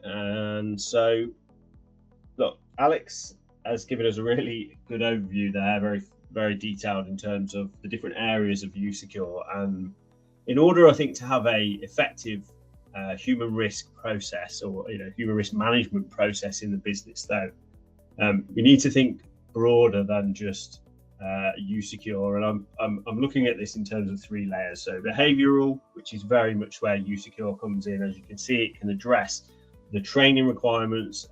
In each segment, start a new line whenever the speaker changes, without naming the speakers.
And so, look, Alex has given us a really good overview there, very detailed in terms of the different areas of uSecure. And in order, I think, to have a effective human risk process, or human risk management process in the business, though, we need to think broader than just uSecure. And I'm looking at this in terms of 3 layers. So behavioral, which is very much where uSecure comes in. As you can see, it can address the training requirements,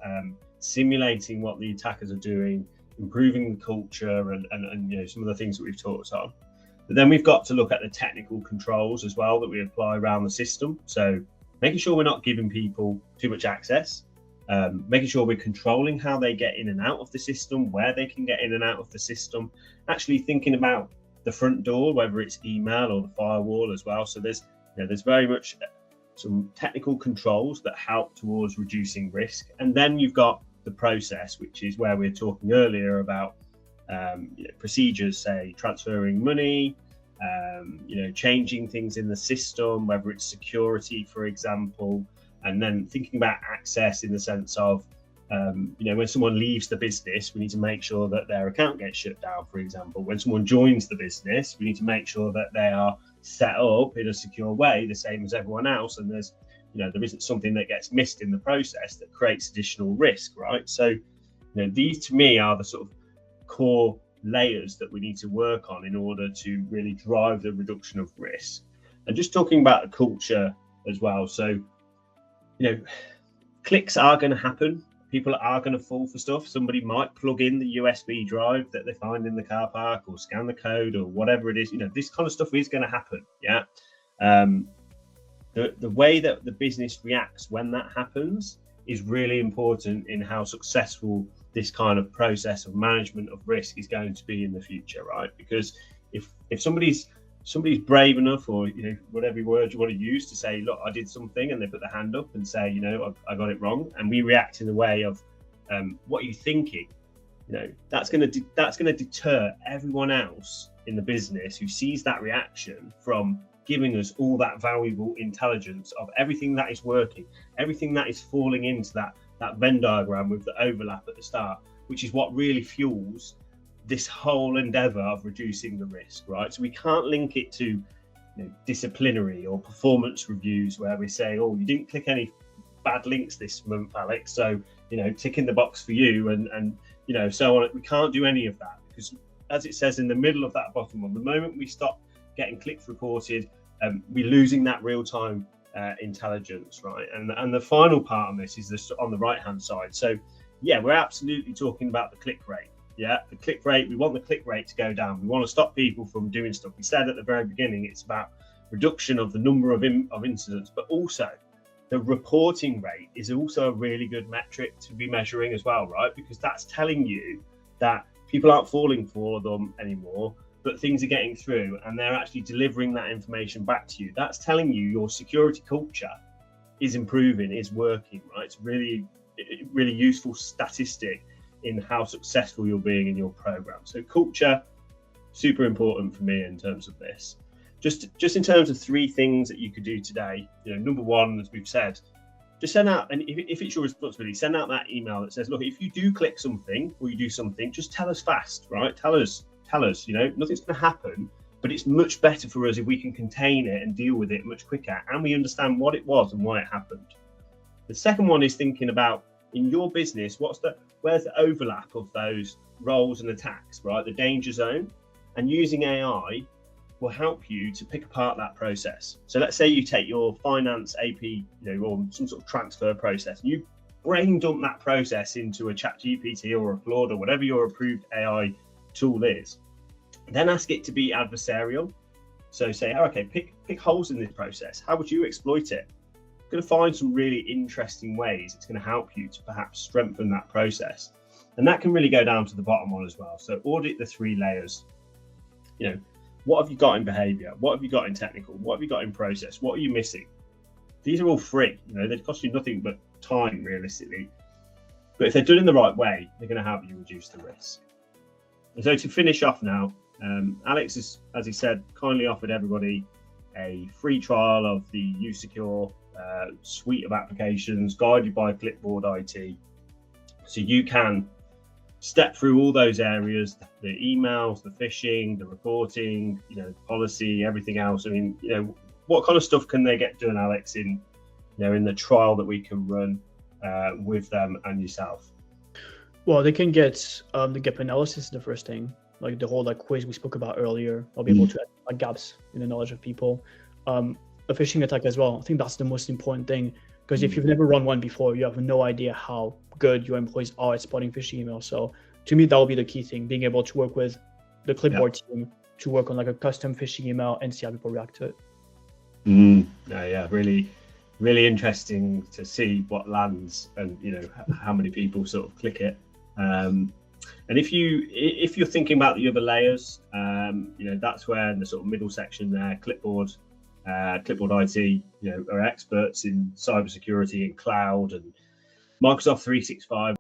simulating what the attackers are doing, improving the culture, and some of the things that we've talked on. But then we've got to look at the technical controls as well that we apply around the system. So making sure we're not giving people too much access, making sure we're controlling how they get in and out of the system, where they can get in and out of the system, actually thinking about the front door, whether it's email or the firewall as well. So there's very much some technical controls that help towards reducing risk. And then you've got the process, which is where we were talking earlier about procedures, say transferring money, changing things in the system, whether it's security, for example, and then thinking about access in the sense of, when someone leaves the business, we need to make sure that their account gets shut down, for example. When someone joins the business, we need to make sure that they are set up in a secure way, the same as everyone else. And there isn't something that gets missed in the process that creates additional risk, right? So, these to me are the sort of core layers that we need to work on in order to really drive the reduction of risk. And just talking about the culture as well. So, clicks are going to happen. People are going to fall for stuff. Somebody might plug in the USB drive that they find in the car park, or scan the code, or whatever it is. This kind of stuff is going to happen. Yeah. The way that the business reacts when that happens is really important in how successful this kind of process of management of risk is going to be in the future, right? Because if somebody's brave enough, or whatever word you want to use, to say, look, I did something, and they put their hand up and say, I got it wrong, and we react in the way of what are you thinking, that's going to deter everyone else in the business who sees that reaction from giving us all that valuable intelligence of everything that is working, everything that is falling into that Venn diagram with the overlap at the start, which is what really fuels this whole endeavor of reducing the risk, right? So we can't link it to disciplinary or performance reviews where we say, oh, you didn't click any bad links this month, Alex, so tick in the box for you, and so on. We can't do any of that, because as it says in the middle of that bottom one, the moment we stop getting clicks reported, we're losing that real-time intelligence, right? And the final part on this is this on the right-hand side. So yeah, we're absolutely talking about the click rate. Yeah, the click rate, we want the click rate to go down. We want to stop people from doing stuff. We said at the very beginning, it's about reduction of the number of incidents, but also the reporting rate is also a really good metric to be measuring as well, right? Because that's telling you that people aren't falling for them anymore, but things are getting through and they're actually delivering that information back to you. That's telling you your security culture is improving, is working, right? It's really useful statistic in how successful you're being in your program. So culture, super important for me in terms of this. Just in terms of 3 things that you could do today. Number 1, as we've said, just send out, and if it's your responsibility, send out that email that says, look, if you do click something or you do something, just tell us fast, right? Tell us, nothing's going to happen, but it's much better for us if we can contain it and deal with it much quicker, and we understand what it was and why it happened. The second one is thinking about, in your business, where's the overlap of those roles and attacks, right? The danger zone, and using AI will help you to pick apart that process. So let's say you take your finance AP, or some sort of transfer process, and you brain dump that process into a ChatGPT or a Claude or whatever your approved AI tool is. Then ask it to be adversarial. So say, okay, pick holes in this process. How would you exploit it? Going to find some really interesting ways it's going to help you to perhaps strengthen that process. And that can really go down to the bottom one as well. So audit the 3 layers. What have you got in behavior? What have you got in technical? What have you got in process? What are you missing? These are all free. They cost you nothing but time, realistically. But if they're done in the right way, they're going to help you reduce the risk. And so to finish off now, Alex has, as he said, kindly offered everybody a free trial of the uSecure suite of applications guided by Klipboard IT. So you can step through all those areas, the emails, the phishing, the reporting, policy, everything else. I mean, what kind of stuff can they get done, Alex, in the trial that we can run with them and yourself?
Well, they can get the gap analysis, the first thing, like the whole quiz we spoke about earlier. I'll be able to add gaps in the knowledge of people. A phishing attack as well. I think that's the most important thing, because if you've never run one before, you have no idea how good your employees are at spotting phishing emails. So to me, that will be the key thing, being able to work with the Klipboard team to work on a custom phishing email and see how people react to it.
Yeah, really, really interesting to see what lands and how many people sort of click it. And if you're thinking about the other layers, that's where the sort of middle section there, Klipboard IT, are experts in cybersecurity and cloud and Microsoft 365.